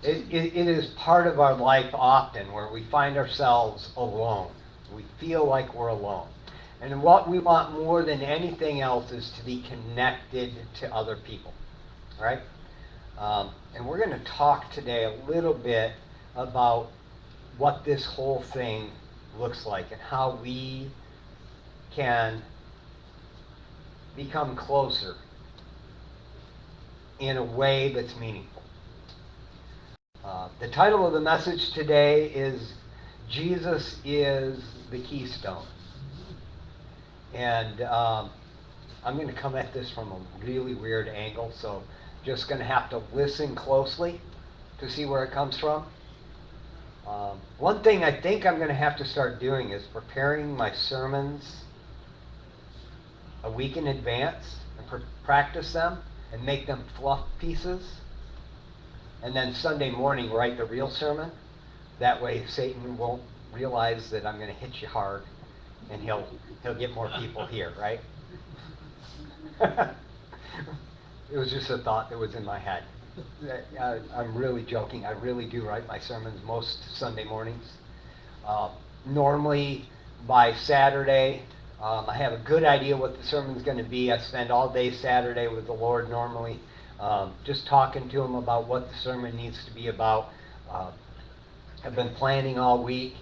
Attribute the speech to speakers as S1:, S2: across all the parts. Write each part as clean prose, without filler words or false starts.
S1: It is part of our life often where we find ourselves alone. We feel like we're alone. And what we want more than anything else is to be connected to other people, right? And we're going to talk today a little bit about what this whole thing looks like and how we can become closer in a way that's meaningful. The title of the message today is Jesus is the Keystone. And I'm going to come at this from a really weird angle, so just going to have to listen closely to see where it comes from. One thing I think I'm going to have to start doing is preparing my sermons a week in advance and practice them and make them fluff pieces. And then Sunday morning write the real sermon. That way Satan won't realize that I'm going to hit you hard and he'll get more people here, right? It was just a thought that was in my head. I'm really joking. I really do write my sermons most Sunday mornings. Normally by Saturday, I have a good idea what the sermon's going to be. I spend all day Saturday with the Lord normally, just talking to him about what the sermon needs to be about. I've been planning all week.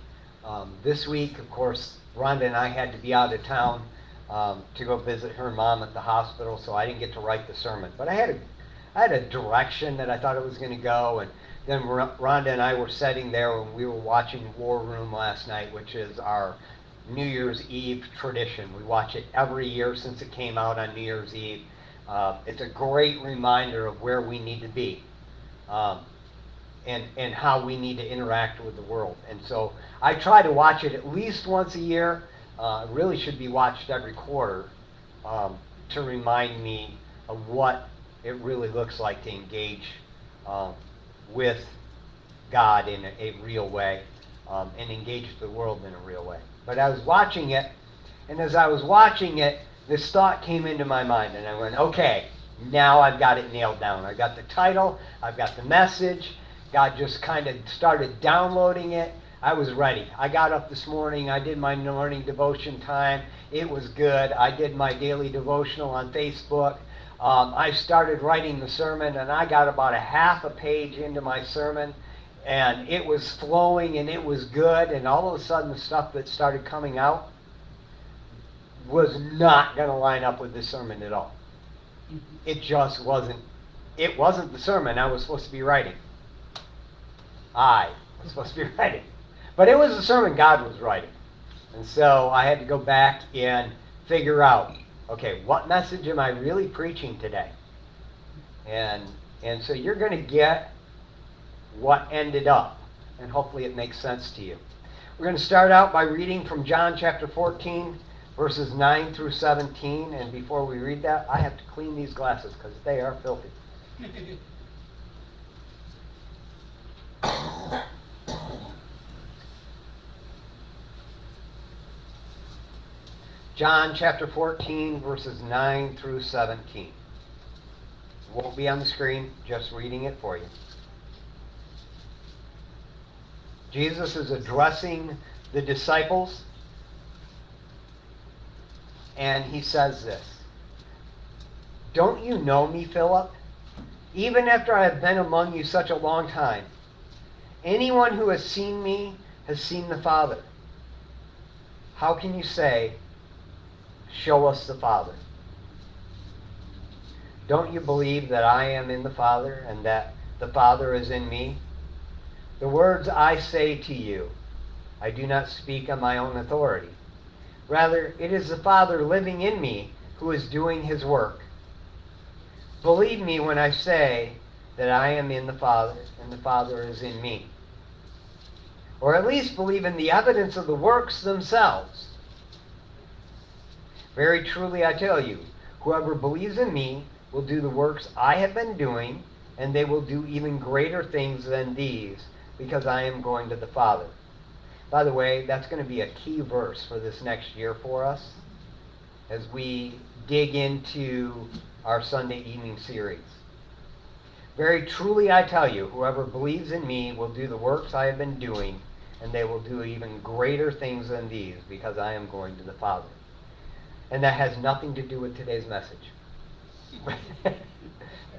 S1: This week, of course, Rhonda and I had to be out of town to go visit her mom at the hospital, so I didn't get to write the sermon. But I had a direction that I thought it was going to go, and then Rhonda and I were sitting there when we were watching War Room last night, which is our New Year's Eve tradition. We watch it every year since it came out on New Year's Eve. It's a great reminder of where we need to be and how we need to interact with the world. And so I try to watch it at least once a year. It really should be watched every quarter to remind me of what it really looks like to engage with God in a real way and engage the world in a real way. But I was watching it, and as I was watching it, this thought came into my mind, and I went, okay, now I've got it nailed down. I got the title, I've got the message. God just kind of started downloading it. I was ready. I got up this morning, I did my morning devotion time. It was good. I did my daily devotional on Facebook. I started writing the sermon, and I got about a half a page into my sermon, and it was flowing, and it was good, and all of a sudden the stuff that started coming out was not going to line up with this sermon at all. It just wasn't. It wasn't the sermon I was supposed to be writing. I was supposed to be writing. But it was the sermon God was writing. And so I had to go back and figure out, okay, what message am I really preaching today? And so you're going to get what ended up. And hopefully it makes sense to you. We're going to start out by reading from John chapter 14, verses 9 through 17. And before we read that, I have to clean these glasses because they are filthy. John chapter 14, verses 9 through 17. It won't be on the screen, just reading it for you. Jesus is addressing the disciples, and he says this, "Don't you know me, Philip? Even after I have been among you such a long time, anyone who has seen me has seen the Father. How can you say, 'Show us the Father'? Don't you believe that I am in the Father and that the Father is in me? The words I say to you, I do not speak on my own authority. Rather, it is the Father living in me who is doing his work. Believe me when I say that I am in the Father and the Father is in me. Or at least believe in the evidence of the works themselves. Very truly I tell you, whoever believes in me will do the works I have been doing, and they will do even greater things than these, because I am going to the Father." By the way, that's going to be a key verse for this next year for us as we dig into our Sunday evening series. Very truly I tell you, whoever believes in me will do the works I have been doing, and they will do even greater things than these, because I am going to the Father. And that has nothing to do with today's message.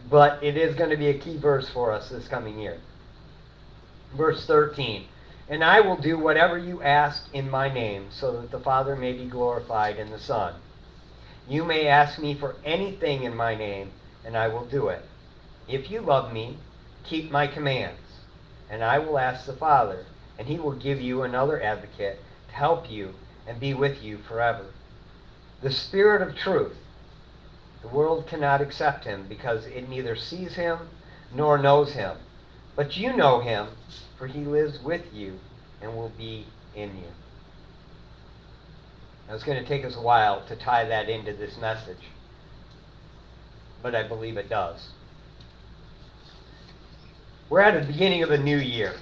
S1: But it is going to be a key verse for us this coming year. Verse 13. And I will do whatever you ask in my name, so that the Father may be glorified in the Son. You may ask me for anything in my name, and I will do it. If you love me, keep my commands. And I will ask the Father, and he will give you another advocate to help you and be with you forever. The Spirit of truth. The world cannot accept him, because it neither sees him nor knows him. But you know him, for he lives with you and will be in you. Now, it's going to take us a while to tie that into this message, but I believe it does. We're at the beginning of a new year.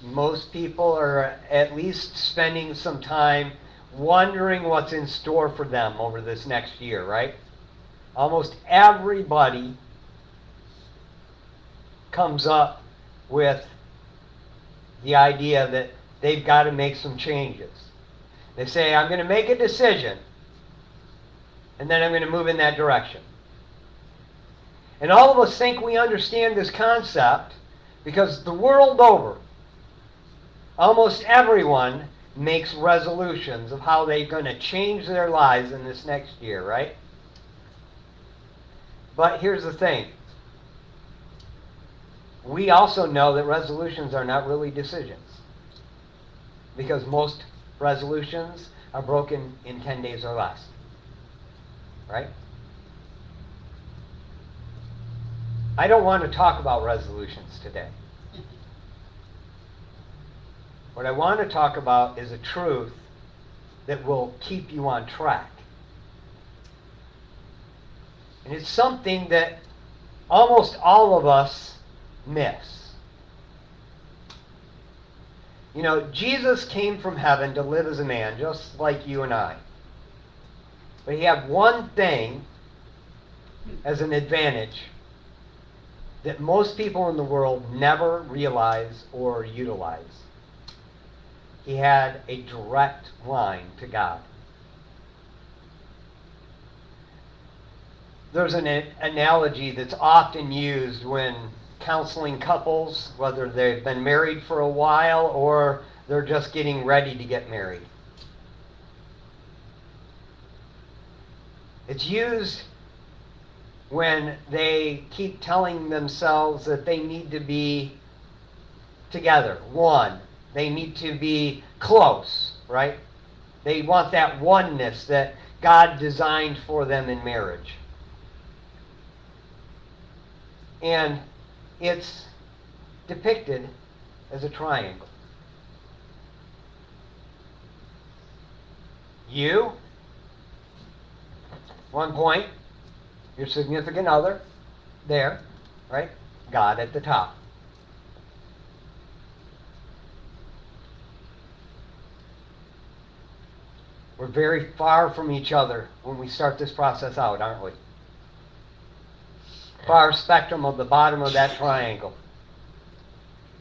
S1: Most people are at least spending some time wondering what's in store for them over this next year, right? Almost everybody comes up with the idea that they've got to make some changes. They say, I'm going to make a decision, and then I'm going to move in that direction. And all of us think we understand this concept because the world over, almost everyone makes resolutions of how they're going to change their lives in this next year, right? But here's the thing. We also know that resolutions are not really decisions, because most resolutions are broken in 10 days or less. Right? I don't want to talk about resolutions today. What I want to talk about is a truth that will keep you on track. And it's something that almost all of us miss. You know, Jesus came from heaven to live as a man, just like you and I. But he had one thing as an advantage that most people in the world never realize or utilize. He had a direct line to God. There's an analogy that's often used when counseling couples, whether they've been married for a while or they're just getting ready to get married. It's used when they keep telling themselves that they need to be together, one. They need to be close, right? They want that oneness that God designed for them in marriage. And it's depicted as a triangle. You, one point, your significant other, there, right? God at the top. We're very far from each other when we start this process out, aren't we? Far spectrum of the bottom of that triangle.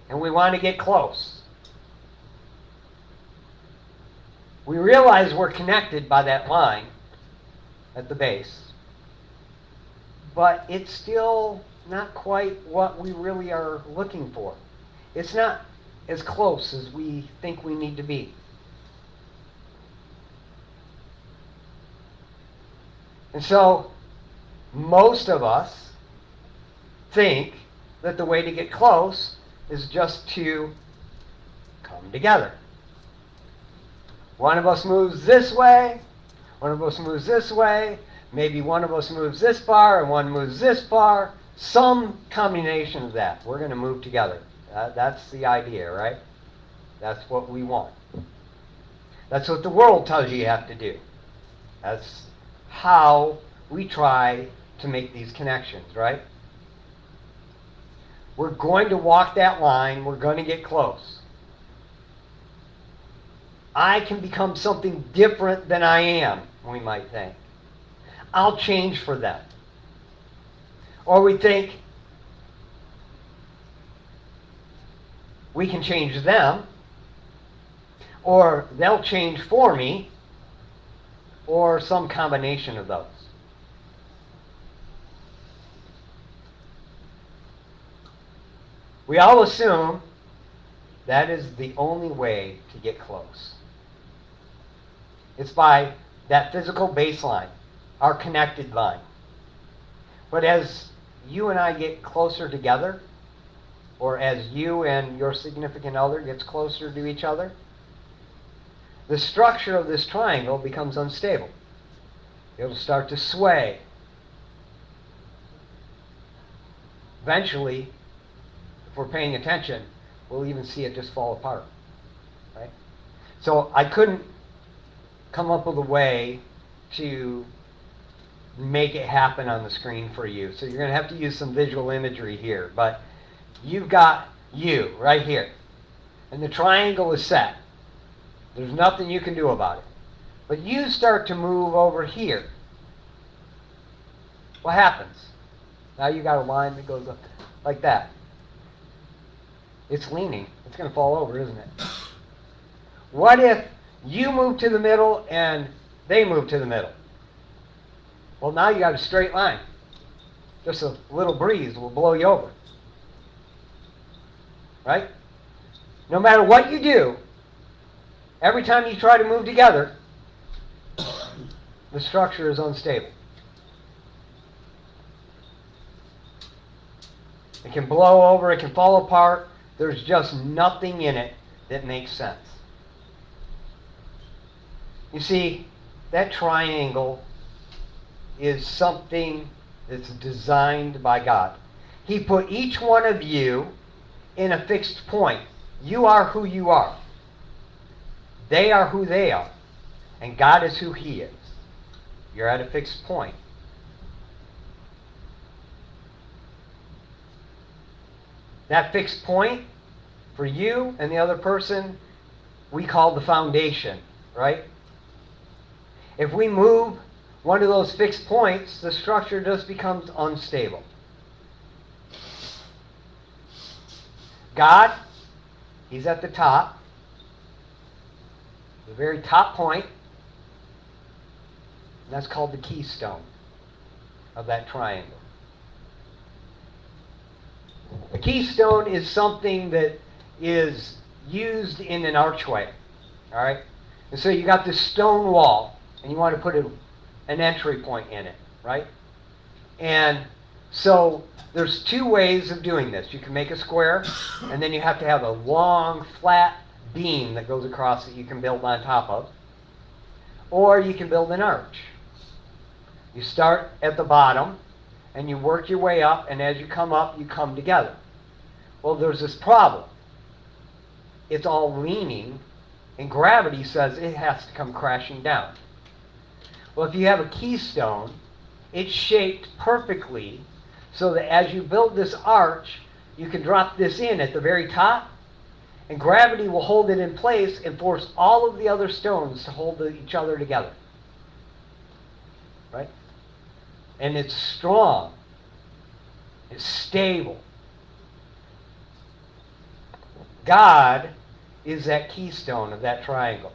S1: And we want to get close. We realize we're connected by that line at the base. But it's still not quite what we really are looking for. It's not as close as we think we need to be. And so, most of us think that the way to get close is just to come together. One of us moves this way, one of us moves this way, maybe one of us moves this far and one moves this far. Some combination of that. We're going to move together. That's the idea, right? That's what we want. That's what the world tells you have to do. That's how we try to make these connections, right? We're going to walk that line. We're going to get close. I can become something different than I am, we might think. I'll change for them. Or we think, we can change them, or they'll change for me, or some combination of those. We all assume that is the only way to get close. It's by that physical baseline, our connected line. But as you and I get closer together, or as you and your significant other gets closer to each other, the structure of this triangle becomes unstable. It'll start to sway. Eventually, if we're paying attention, we'll even see it just fall apart. Right? So I couldn't come up with a way to make it happen on the screen for you. So you're going to have to use some visual imagery here. But you've got you right here. And the triangle is set. There's nothing you can do about it. But you start to move over here. What happens? Now you got a line that goes up like that. It's leaning. It's going to fall over, isn't it? What if you move to the middle and they move to the middle? Well, now you got a straight line. Just a little breeze will blow you over. Right? No matter what you do, every time you try to move together, the structure is unstable. It can blow over, it can fall apart. There's just nothing in it that makes sense. You see, that triangle is something that's designed by God. He put each one of you in a fixed point. You are who you are. They are who they are. And God is who He is. You're at a fixed point. That fixed point for you and the other person, we call the foundation, right? If we move one of those fixed points, the structure just becomes unstable. God, He's at the top, the very top point, and that's called the keystone of that triangle. A keystone is something that is used in an archway, all right? And so you got this stone wall, and you want to put an entry point in it, right? And so there's two ways of doing this. You can make a square, and then you have to have a long, flat beam that goes across that you can build on top of. Or you can build an arch. You start at the bottom, and you work your way up, and as you come up, you come together. Well, there's this problem. It's all leaning, and gravity says it has to come crashing down. Well, if you have a keystone, it's shaped perfectly so that as you build this arch, you can drop this in at the very top, and gravity will hold it in place and force all of the other stones to hold each other together. Right? And it's strong. It's stable. God is that keystone of that triangle.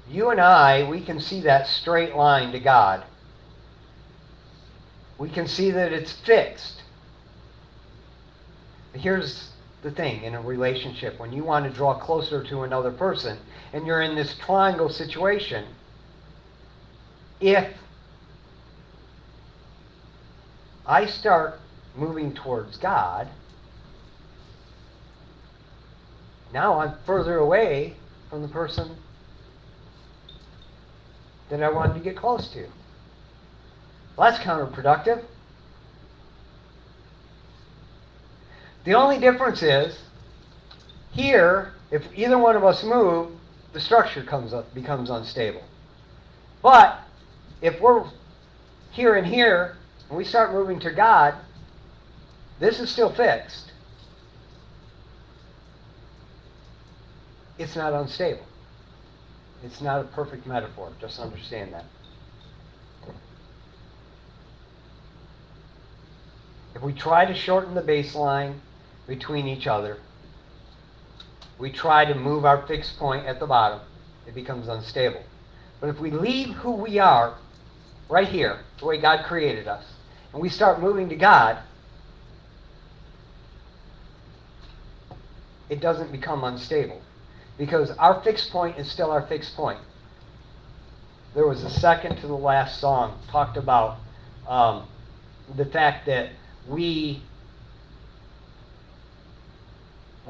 S1: You and I, we can see that straight line to God. We can see that it's fixed. But here's the thing in a relationship. When you want to draw closer to another person, and you're in this triangle situation, if I start moving towards God, now I'm further away from the person that I wanted to get close to. Well, that's counterproductive. The only difference is, here, if either one of us move, the structure becomes unstable. But if we're here and here, and we start moving to God, this is still fixed. It's not unstable. It's not a perfect metaphor. Just understand that. If we try to shorten the baseline between each other. We try to move our fixed point at the bottom. It becomes unstable. But if we leave who we are right here, the way God created us, and we start moving to God, it doesn't become unstable. Because our fixed point is still our fixed point. There was a second to the last song talked about the fact that we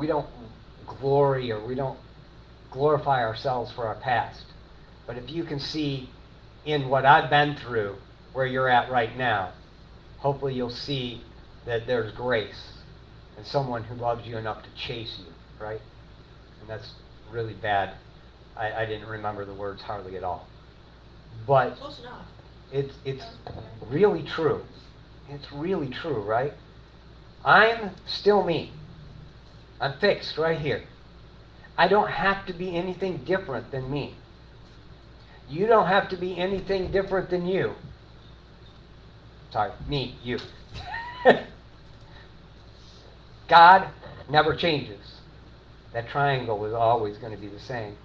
S1: don't glory or we don't glorify ourselves for our past. But if you can see in what I've been through where you're at right now, hopefully you'll see that there's grace and someone who loves you enough to chase you, right? And that's really bad. I didn't remember the words hardly at all. But
S2: close enough.
S1: It's really true. It's really true, right? I'm still me. I'm fixed right here. I don't have to be anything different than me. You don't have to be anything different than you. Sorry, me, you. God never changes. That triangle is always going to be the same.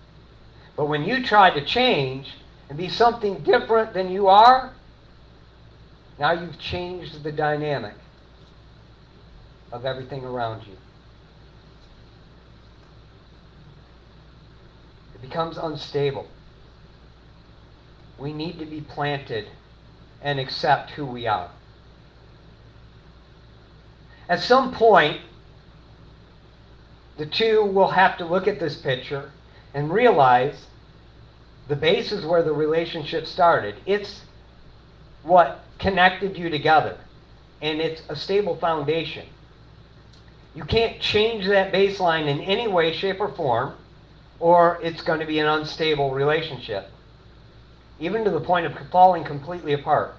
S1: But when you try to change and be something different than you are, now you've changed the dynamic of everything around you. It becomes unstable. We need to be planted and accept who we are. At some point, the two will have to look at this picture and realize the base is where the relationship started. It's what connected you together, and it's a stable foundation. You can't change that baseline in any way, shape, or form, or it's going to be an unstable relationship, even to the point of falling completely apart.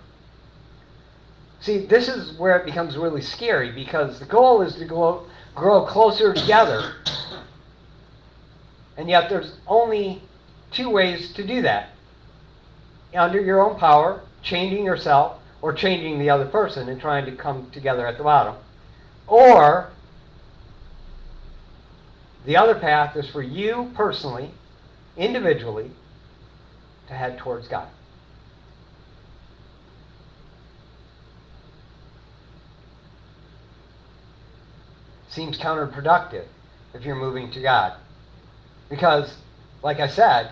S1: See, this is where it becomes really scary, because the goal is to grow closer together, and yet there's only two ways to do that. Under your own power, changing yourself, or changing the other person and trying to come together at the bottom. Or the other path is for you personally, individually, to head towards God. Seems counterproductive if you're moving to God. Because, like I said,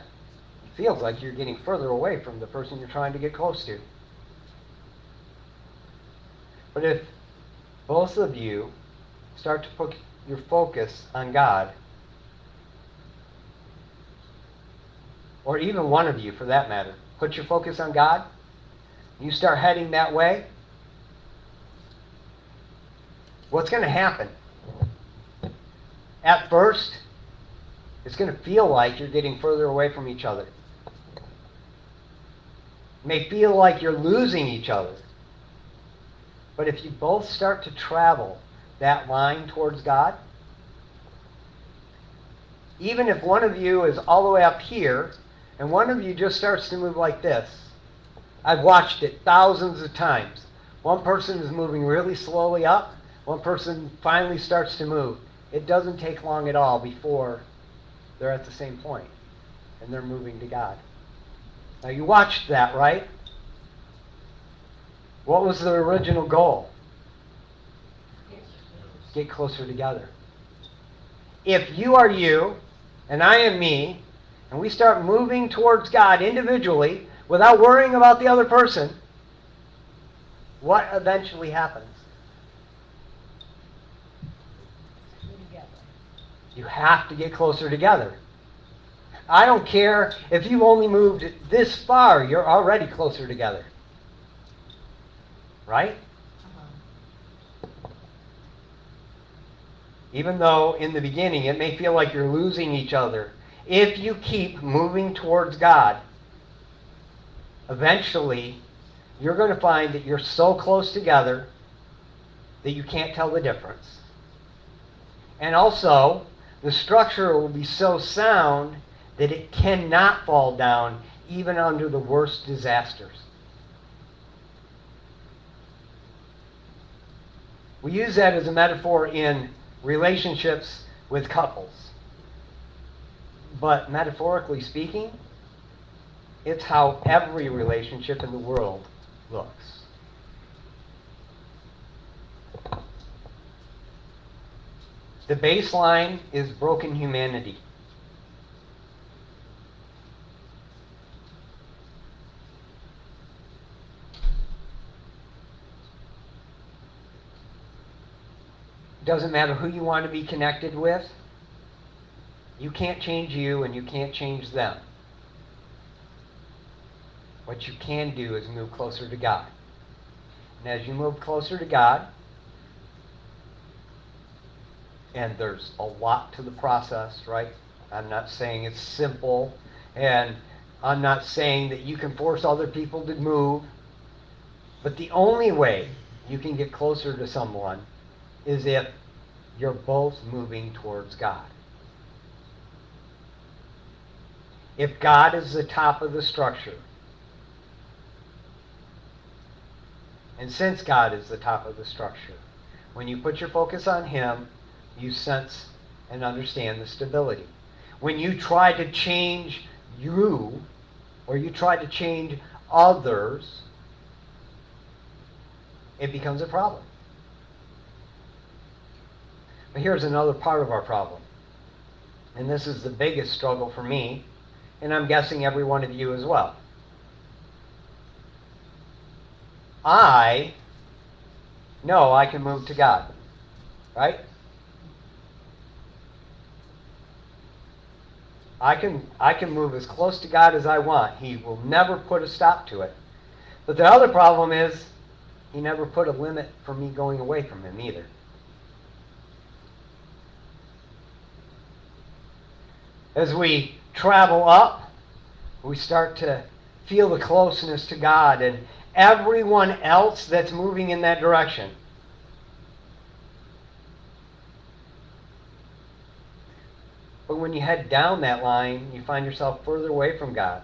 S1: it feels like you're getting further away from the person you're trying to get close to. But if both of you start to put your focus on God, or even one of you for that matter, put your focus on God, you start heading that way, what's going to happen? At first, it's going to feel like you're getting further away from each other. It may feel like you're losing each other. But if you both start to travel that line towards God, even if one of you is all the way up here and one of you just starts to move like this, I've watched it thousands of times. One person is moving really slowly up, one person finally starts to move. It doesn't take long at all before they're at the same point and they're moving to God. Now you watched that, right? What was the original goal? Get closer together. If you are you, and I am me, and we start moving towards God individually without worrying about the other person, what eventually happens? You have to get closer together. I don't care if you've only moved this far, you're already closer together. Right? Even though in the beginning it may feel like you're losing each other, if you keep moving towards God, eventually you're going to find that you're so close together that you can't tell the difference. And also, the structure will be so sound that it cannot fall down even under the worst disasters. We use that as a metaphor in relationships with couples. But metaphorically speaking, it's how every relationship in the world looks. The baseline is broken humanity. Doesn't matter who you want to be connected with. You can't change you and you can't change them. What you can do is move closer to God. And as you move closer to God, and there's a lot to the process, right? I'm not saying it's simple, and I'm not saying that you can force other people to move, but the only way you can get closer to someone is if you're both moving towards God. If God is the top of the structure, and since God is the top of the structure, when you put your focus on Him, you sense and understand the stability. When you try to change you, or you try to change others, it becomes a problem. But here's another part of our problem. And this is the biggest struggle for me, and I'm guessing every one of you as well. I know I can move to God, right? I can move as close to God as I want. He will never put a stop to it. But the other problem is, He never put a limit for me going away from Him either. As we travel up, we start to feel the closeness to God and everyone else that's moving in that direction. But when you head down that line, you find yourself further away from God,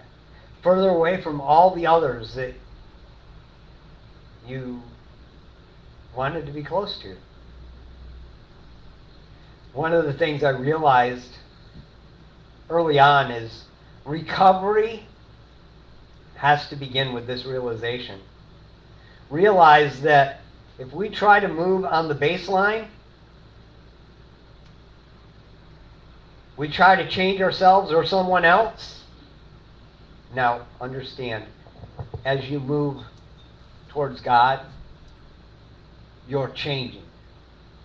S1: further away from all the others that you wanted to be close to. One of the things I realized early on is recovery has to begin with this realization. Realize that if we try to move on the baseline, we try to change ourselves or someone else. Now, understand, as you move towards God, you're changing,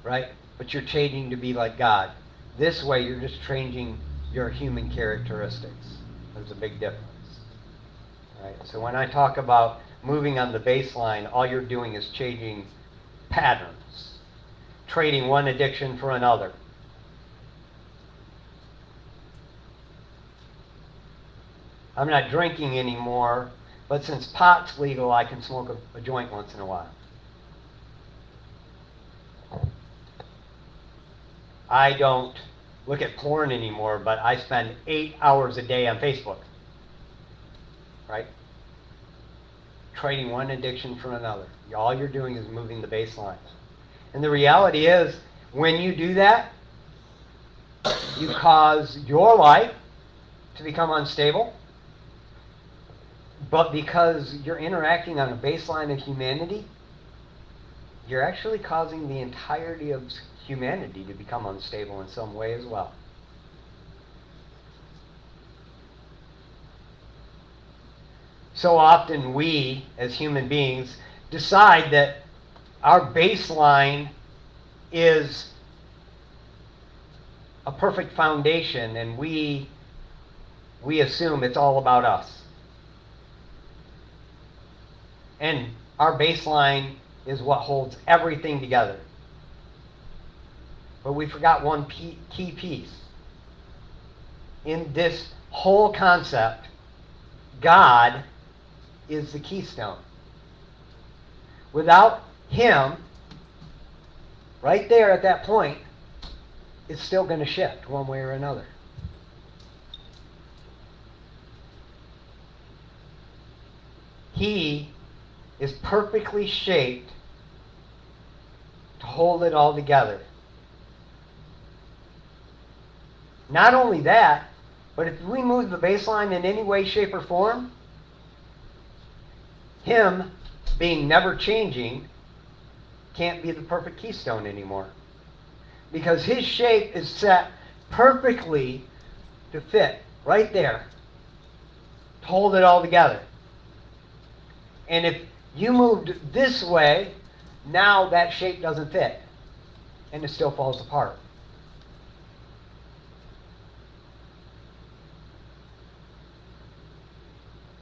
S1: right? But you're changing to be like God. This way, you're just changing your human characteristics. There's a big difference. Right? So when I talk about moving on the baseline, all you're doing is changing patterns, trading one addiction for another. I'm not drinking anymore, but since pot's legal, I can smoke a joint once in a while. I don't look at porn anymore, but I spend 8 hours a day on Facebook. Right? Trading one addiction for another. All you're doing is moving the baseline. And the reality is, when you do that, you cause your life to become unstable. But because you're interacting on a baseline of humanity, you're actually causing the entirety of humanity to become unstable in some way as well. So often we, as human beings, decide that our baseline is a perfect foundation, and we assume it's all about us. And our baseline is what holds everything together. But we forgot one key piece. In this whole concept, God is the keystone. Without Him, right there at that point, it's still going to shift one way or another. He is perfectly shaped to hold it all together. Not only that, but if we move the baseline in any way, shape, or form, him being never changing can't be the perfect keystone anymore. Because his shape is set perfectly to fit right there, to hold it all together. And if you moved this way, now that shape doesn't fit, and it still falls apart.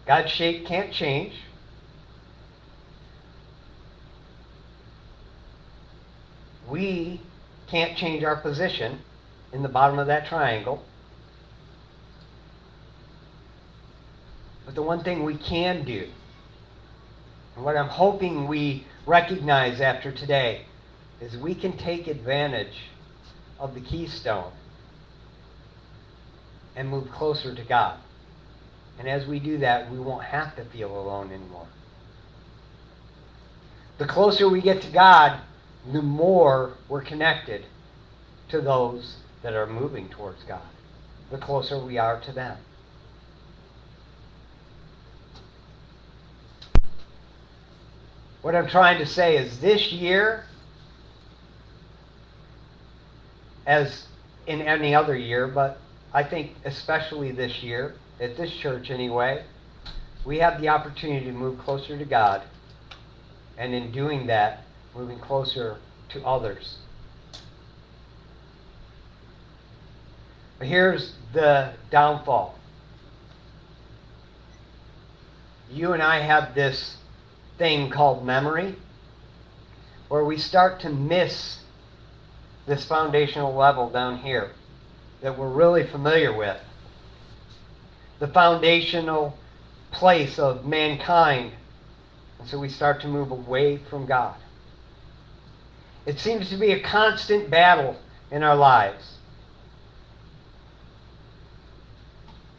S1: God's shape can't change. We can't change our position in the bottom of that triangle. But the one thing we can do, and what I'm hoping we recognize after today, is we can take advantage of the keystone and move closer to God. And as we do that, we won't have to feel alone anymore. The closer we get to God, the more we're connected to those that are moving towards God. The closer we are to them. What I'm trying to say is this year, as in any other year, but I think especially this year, at this church anyway, we have the opportunity to move closer to God, and in doing that, moving closer to others. But here's the downfall. You and I have this thing called memory, where we start to miss this foundational level down here that we're really familiar with. The foundational place of mankind. And so we start to move away from God. It seems to be a constant battle in our lives.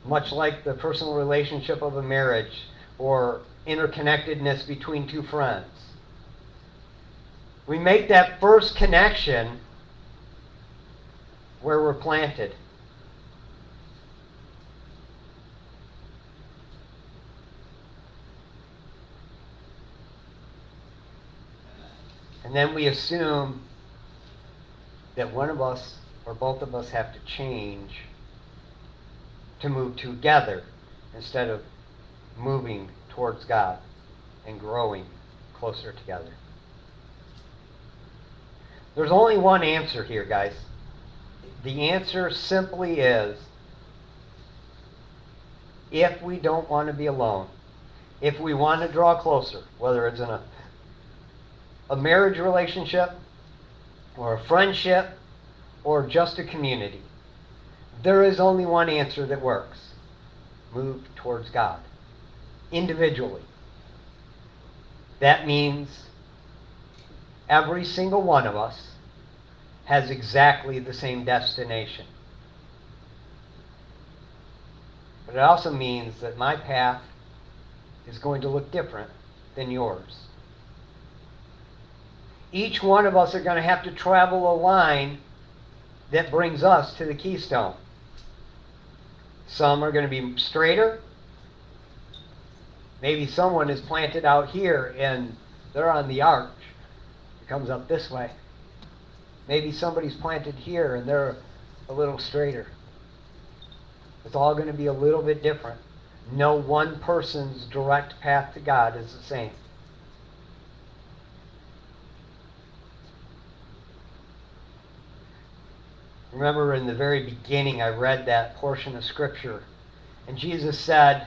S1: Much like the personal relationship of a marriage or interconnectedness between two friends. We make that first connection where we're planted. And then we assume that one of us or both of us have to change to move together instead of moving towards God and growing closer together. There's only one answer here, guys. The answer simply is, if we don't want to be alone, if we want to draw closer, whether it's in a marriage relationship, or a friendship, or just a community, there is only one answer that works. Move towards God. Individually. That means every single one of us has exactly the same destination. But it also means that my path is going to look different than yours. Each one of us are going to have to travel a line that brings us to the keystone. Some are going to be straighter. Maybe someone is planted out here and they're on the arch. It comes up this way. Maybe somebody's planted here and they're a little straighter. It's all going to be a little bit different. No one person's direct path to God is the same. Remember in the very beginning I read that portion of Scripture, and Jesus said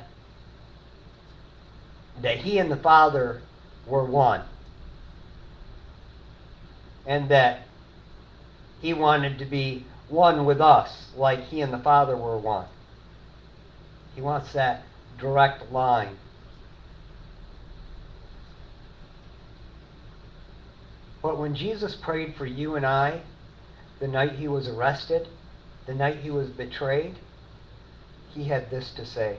S1: that He and the Father were one, and that He wanted to be one with us like He and the Father were one. He wants that direct line. But when Jesus prayed for you and I, the night He was arrested, the night He was betrayed, He had this to say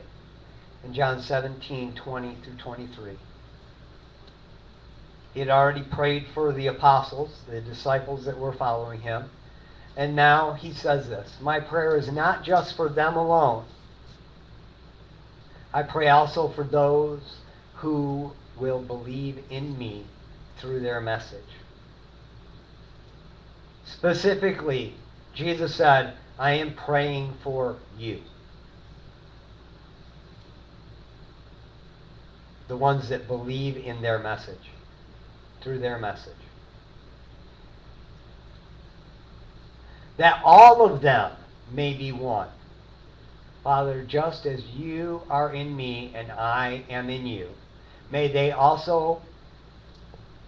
S1: in John 17:20 through 23. He had already prayed for the apostles, the disciples that were following Him. And now he says this, my prayer is not just for them alone. I pray also for those who will believe in me through their message. Specifically, Jesus said, I am praying for you. The ones that believe in their message, through their message. That all of them may be one. Father, just as you are in me and I am in you, may they also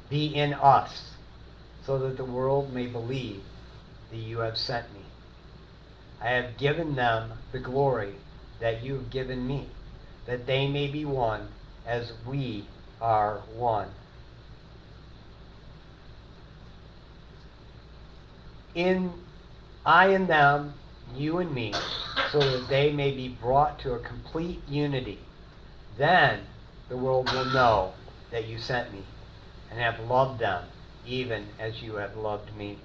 S1: be in us, so that the world may believe that you have sent me. I have given them the glory that you have given me, that they may be one as we are one. I and them, you and me, so that they may be brought to a complete unity. Then the world will know that you sent me and have loved them even as you have loved me.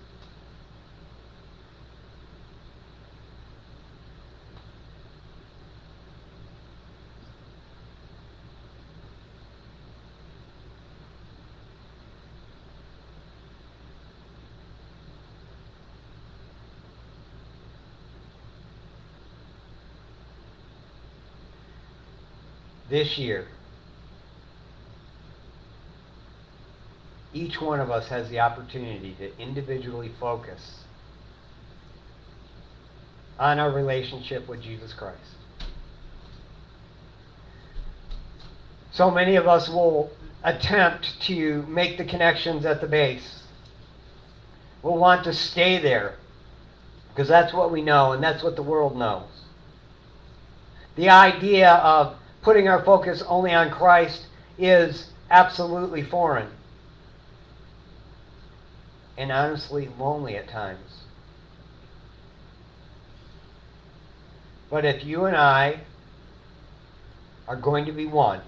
S1: This year, each one of us has the opportunity to individually focus on our relationship with Jesus Christ. So many of us will attempt to make the connections at the base. We'll want to stay there because that's what we know and that's what the world knows. The idea of putting our focus only on Christ is absolutely foreign and honestly lonely at times. But if you and I are going to be one,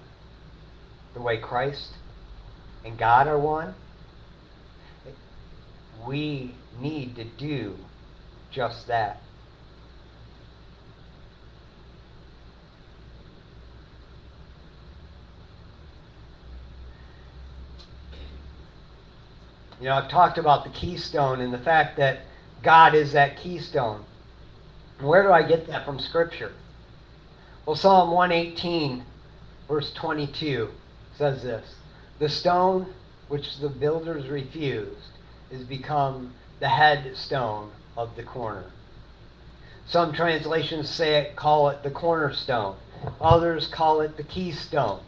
S1: the way Christ and God are one, we need to do just that. You know, I've talked about the keystone and the fact that God is that keystone. Where do I get that from Scripture? Well, Psalm 118, verse 22 says this, the stone which the builders refused is become the headstone of the corner. Some translations call it the cornerstone. Others call it the keystone.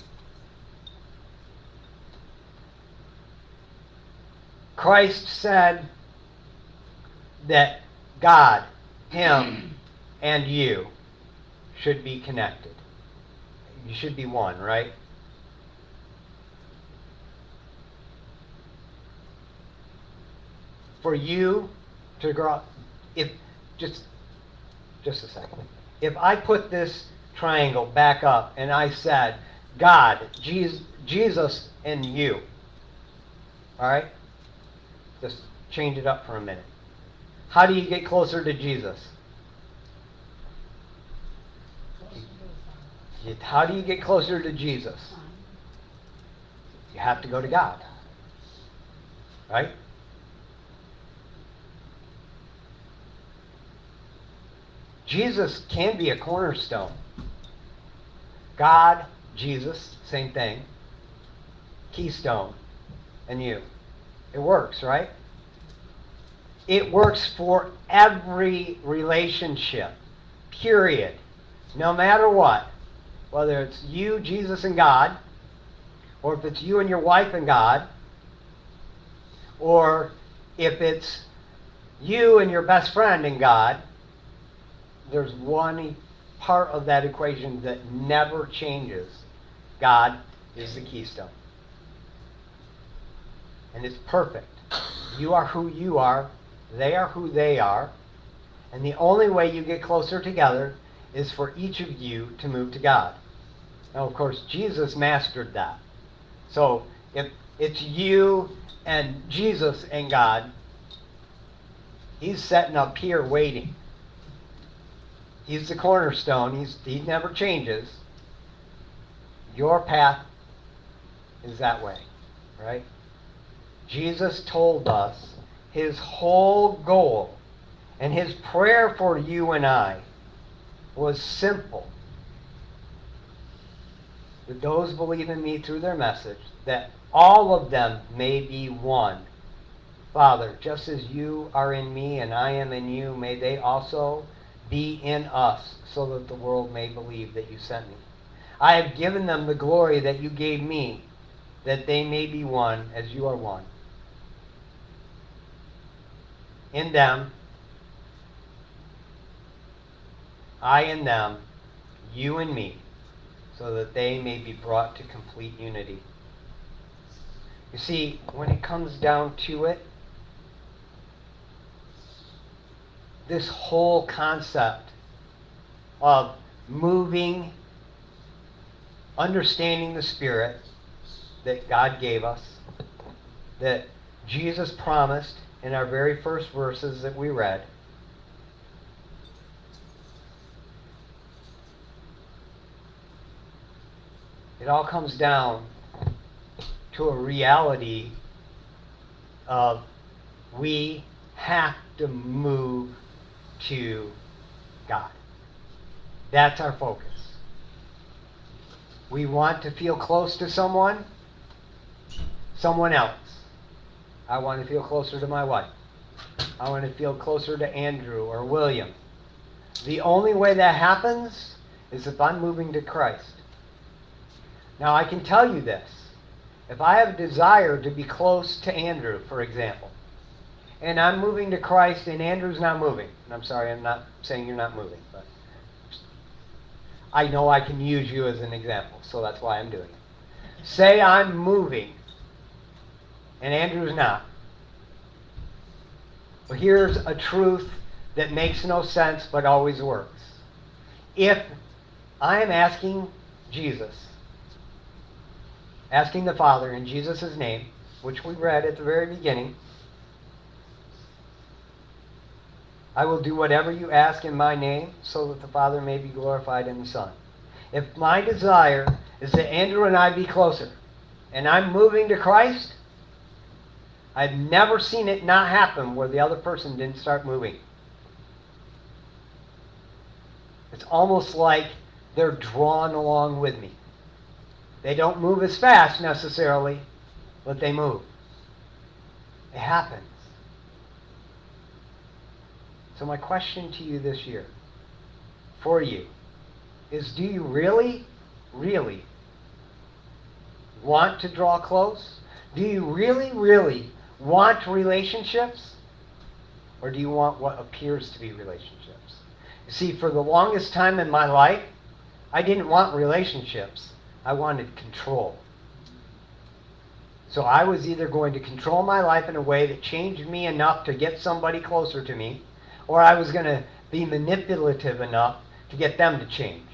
S1: Christ said that God, Him, and you should be connected. You should be one, right? For you to grow, just a second. If I put this triangle back up and I said, God, Jesus, and you, all right? Just change it up for a minute. How do you get closer to Jesus? How do you get closer to Jesus? You have to go to God. Right? Jesus can be a cornerstone. God, Jesus, same thing. Keystone, and you. It works, right? It works for every relationship, period. No matter what. Whether it's you, Jesus, and God, or if it's you and your wife and God, or if it's you and your best friend and God, there's one part of that equation that never changes. God is the keystone. And it's perfect. You are who you are. They are who they are. And the only way you get closer together is for each of you to move to God. Now, of course, Jesus mastered that. So if it's you and Jesus and God, He's sitting up here waiting. He's the cornerstone. He never changes. Your path is that way, right? Jesus told us his whole goal and his prayer for you and I was simple. That those believe in me through their message, that all of them may be one. Father, just as you are in me and I am in you, may they also be in us, so that the world may believe that you sent me. I have given them the glory that you gave me, that they may be one as you are one. In them, I in them, you and me, so that they may be brought to complete unity. You see, when it comes down to it, this whole concept of moving, understanding the Spirit that God gave us, that Jesus promised in our very first verses that we read, it all comes down to a reality of we have to move to God. That's our focus. We want to feel close to someone else. I want to feel closer to my wife. I want to feel closer to Andrew or William. The only way that happens is if I'm moving to Christ. Now, I can tell you this. If I have a desire to be close to Andrew, for example, and I'm moving to Christ and Andrew's not moving, and I'm sorry, I'm not saying you're not moving, but I know I can use you as an example, so that's why I'm doing it. Say I'm moving and Andrew's not. Well, here's a truth that makes no sense but always works. If I am asking Jesus, asking the Father in Jesus' name, which we read at the very beginning, I will do whatever you ask in my name so that the Father may be glorified in the Son. If my desire is that Andrew and I be closer, and I'm moving to Christ, I've never seen it not happen where the other person didn't start moving. It's almost like they're drawn along with me. They don't move as fast necessarily, but they move. It happens. So my question to you this year, for you, is do you really, really want to draw close? Do you really, really want relationships? Or do you want what appears to be relationships? You see, for the longest time in my life, I didn't want relationships. I wanted control. So I was either going to control my life in a way that changed me enough to get somebody closer to me, or I was going to be manipulative enough to get them to change,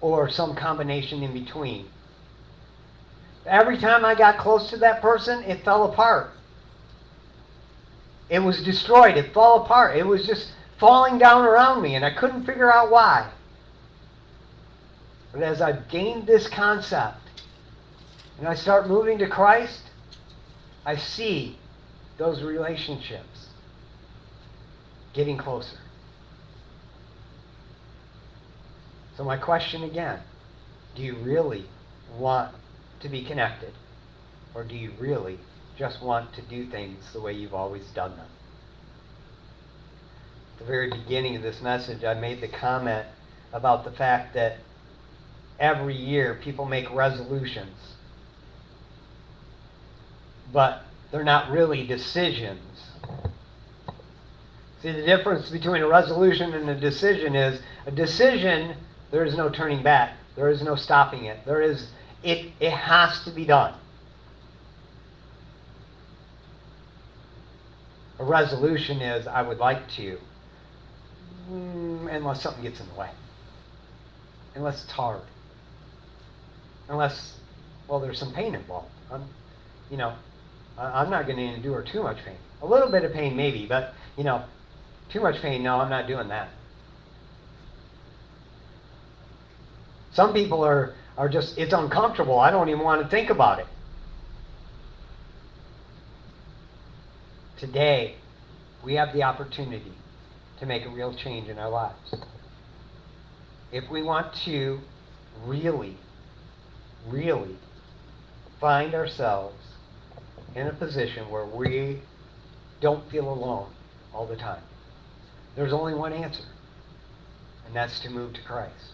S1: or some combination in between. Every time I got close to that person, it fell apart. It was destroyed. It fell apart. It was just falling down around me, and I couldn't figure out why. But as I've gained this concept, and I start moving to Christ, I see those relationships getting closer. So my question again, do you really want to be connected? Or do you really just want to do things the way you've always done them? At the very beginning of this message, I made the comment about the fact that every year people make resolutions, but they're not really decisions. See, the difference between a resolution and a decision is a decision, there is no turning back. There is no stopping it. It has to be done. A resolution is, I would like to, unless something gets in the way. Unless it's hard. Unless, well, there's some pain involved. I'm not going to endure too much pain. A little bit of pain maybe, but, too much pain, no, I'm not doing that. Some people are just, it's uncomfortable. I don't even want to think about it. Today, we have the opportunity to make a real change in our lives. If we want to really, really find ourselves in a position where we don't feel alone all the time, there's only one answer, and that's to move to Christ.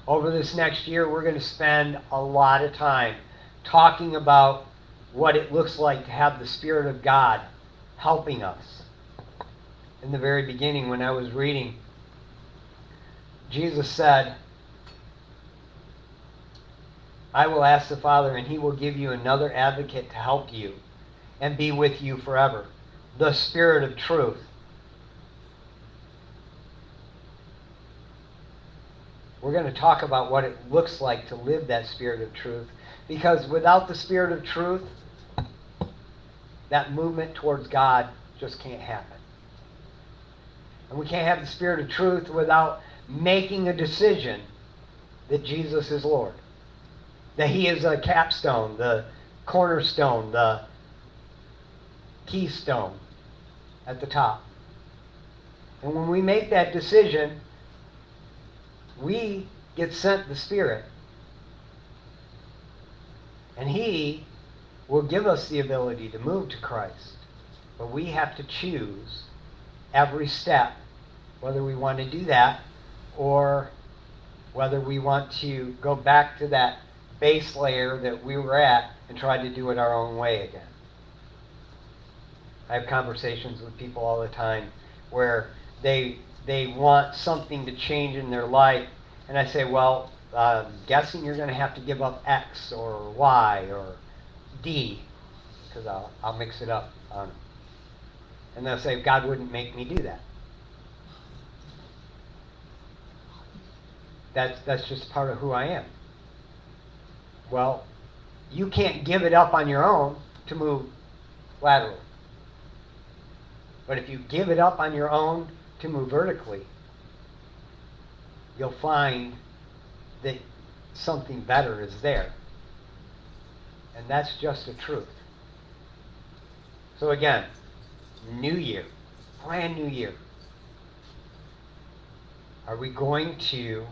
S1: Over this next year, we're going to spend a lot of time talking about what it looks like to have the Spirit of God helping us. In the very beginning, when I was reading, Jesus said, I will ask the Father, and he will give you another advocate to help you and be with you forever, the Spirit of truth. We're going to talk about what it looks like to live that Spirit of truth, because without the Spirit of truth, that movement towards God just can't happen. And we can't have the Spirit of truth without making a decision that Jesus is Lord, that he is a capstone, the cornerstone, the keystone at the top. And when we make that decision, we get sent the Spirit. And he will give us the ability to move to Christ. But we have to choose every step, whether we want to do that or whether we want to go back to that base layer that we were at and try to do it our own way again. I have conversations with people all the time where they want something to change in their life, and I say, well, guessing you're going to have to give up X or Y or D, because I'll mix it up on them. And they'll say, God wouldn't make me do that. That's just part of who I am. Well, you can't give it up on your own to move laterally. But if you give it up on your own to move vertically, you'll find that something better is there. And that's just the truth. So again, new year, brand new year. Are we going to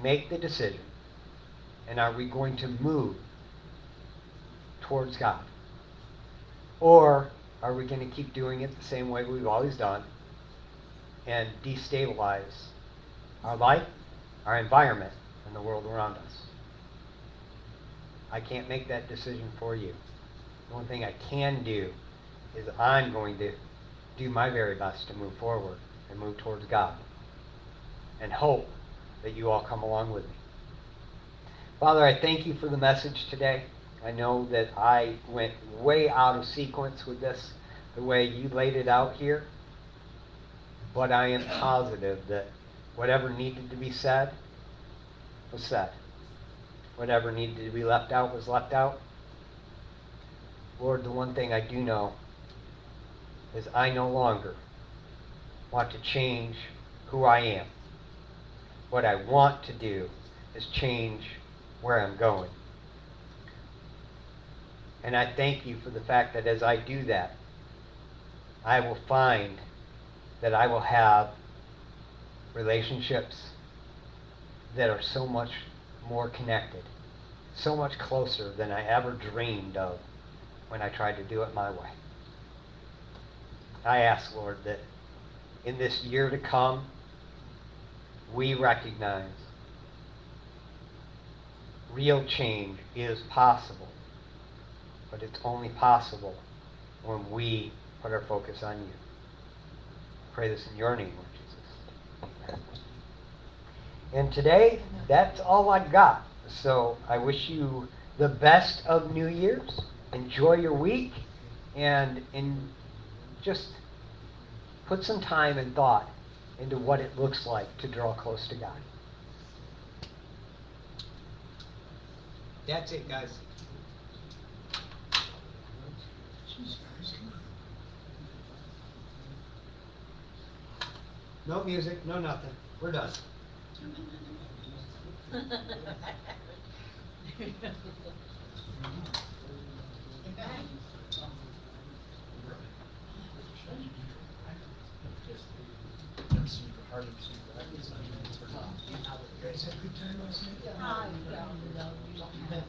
S1: make the decision, and are we going to move towards God? Or are we going to keep doing it the same way we've always done and destabilize our life, our environment, and the world around us? I can't make that decision for you. The only thing I can do is I'm going to do my very best to move forward and move towards God, and hope that you all come along with me. Father, I thank you for the message today. I know that I went way out of sequence with this, the way you laid it out here, but I am positive that whatever needed to be said was said. Whatever needed to be left out was left out. Lord, the one thing I do know is I no longer want to change who I am. What I want to do is change where I'm going. And I thank you for the fact that as I do that, I will find that I will have relationships that are so much more connected, so much closer than I ever dreamed of when I tried to do it my way. I ask, Lord, that in this year to come, we recognize real change is possible, but it's only possible when we put our focus on you. I pray this in your name, Lord Jesus. Amen. And today, that's all I got. So I wish you the best of New Year's. Enjoy your week, and just put some time and thought into what it looks like to draw close to God. That's it, guys. No music, no nothing. We're done.
S2: You guys had a good time last night?